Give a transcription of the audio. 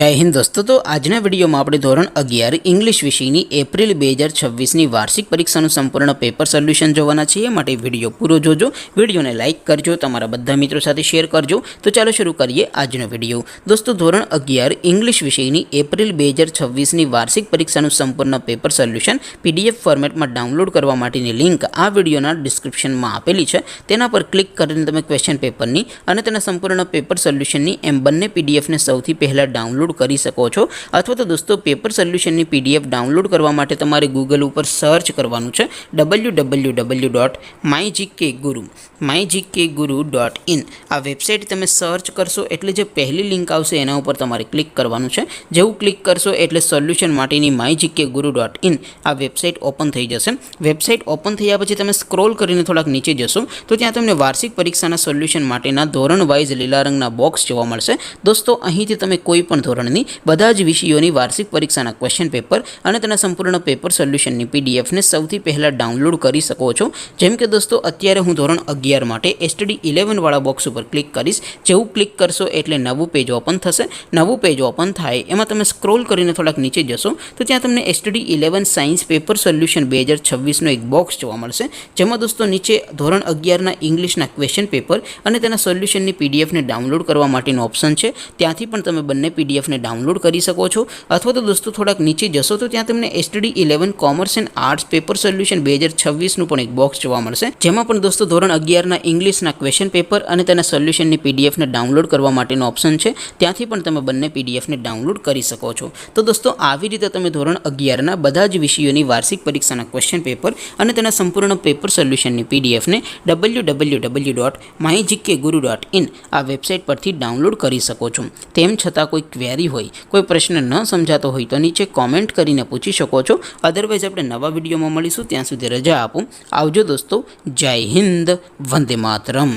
जय हिंद दोस्तों। तो आजना विडियो में આપણે ધોરણ 11 इंग्लिश વિષયની એપ્રિલ 2026ની વાર્ષિક પરીક્ષાનું સંપૂર્ણ પેપર સોલ્યુશન જોવાના છીએ। માટે વિડિયો પૂરો જોજો, વિડિયોને લાઈક કરજો, તમારા બધા મિત્રો સાથે શેર કરજો। તો ચાલો શરૂ કરીએ આજનો વિડિયો। દોસ્તો ધોરણ 11 इंग्लिश વિષયની એપ્રિલ 2026ની વાર્ષિક પરીક્ષાનું સંપૂર્ણ પેપર સોલ્યુશન પીડીએફ ફોર્મેટમાં ડાઉનલોડ કરવા માટેની લિંક આ વિડિયોના ડિસ્ક્રિપ્શનમાં આપેલી છે। તેના પર ક્લિક કરીને તમે ક્વેશ્ચન પેપરની અને તેના સંપૂર્ણ પેપર સોલ્યુશનની એમ બંને પીડીએફને સૌથી પહેલા ડાઉનલોડ કરી શકો છો। अथवा तो दोस्तों पेपर सोल्यूशन ની पीडीएफ डाउनलॉड करवा माटे तमारे गूगल पर सर्च करवानुं छे www.mygkguru.in। आ वेबसाइट तमे सर्च करशो एटले जे पहली लिंक आवशे एना उपर तमारे क्लिक करवानुं छे। जेवुं क्लिक करशो एटले सोल्यूशन माटेनी mygkguru.in आ वेबसाइट ओपन थई जशे। वेबसाइट ओपन थया पछी तमे स्क्रॉल करीने थोड़ाक नीचे जशो तो त्यां तमने वार्षिक परीक्षाना सोल्यूशन माटेना धोरण वाइज लीला रंगना बॉक्स जोवा मळशे। दोस्तों અહીંથી તમે કોઈ પણ ધોરણની બધા જ વિષયોની વાર્ષિક પરીક્ષાના ક્વેશ્ચન પેપર અને તેના સંપૂર્ણ પેપર સોલ્યુશનની પીડીએફને સૌથી પહેલા ડાઉનલોડ કરી શકો છો। જેમ કે દોસ્તો અત્યારે હું ધોરણ 11 માટે એસટીડી 11 વાળા બોક્સ ઉપર ક્લિક કરીશ। જેવું ક્લિક કરશો એટલે નવું પેજ ઓપન થશે। નવું પેજ ઓપન થાય એમાં તમે સ્ક્રોલ કરીને થોડાક નીચે જશો તો ત્યાં તમને એસટીડી 11 સાયન્સ પેપર સોલ્યુશન 2026 નો એક બોક્સ જોવા મળશે। જેમાં દોસ્તો નીચે ધોરણ 11 ના ઇંગ્લિશના ક્વેશ્ચન પેપર અને તેના સોલ્યુશનની પીડીએફને ડાઉનલોડ કરવા માટેનો ઓપ્શન છે। ત્યાંથી પણ તમે બંને પીડીએફને डाउनलॉड कर सको छो। अथवा तो दोस्तों थोड़ा नीचे जशो तो त्यां तमने STD 11 commerce and arts paper solution 2026 નું પણ એક બોક્સ જોવા મળશે। જેમાં પણ દોસ્તો ધોરણ 11 ના ઇંગ્લિશના ક્વેશ્ચન પેપર અને તેના સોલ્યુશનની પીડીએફને ડાઉનલોડ કરવા માટેનો ઓપ્શન છે। ત્યાંથી પણ તમે બંને પીડીએફને ડાઉનલોડ કરી શકો છો। તો દોસ્તો આવી રીતે તમે ધોરણ 11 ના બધા જ વિષયોની વાર્ષિક પરીક્ષાના ક્વેશ્ચન પેપર અને તેના સંપૂર્ણ પેપર સોલ્યુશનની પીડીએફને www.mygkguru.in આ વેબસાઇટ પરથી ડાઉનલોડ કરી શકો છો। તેમ છતાં કોઈ ક્વેરી હોય, कोई प्रश्न न समझातो होय तो नीचे कॉमेंट करीने पूछी शको छो। अदरवाइज आपणे नवा विडियो में मळीशुं, त्यां सुधी रजा आपो। आवजो दोस्तों। जय हिंद, वंदे मातरम।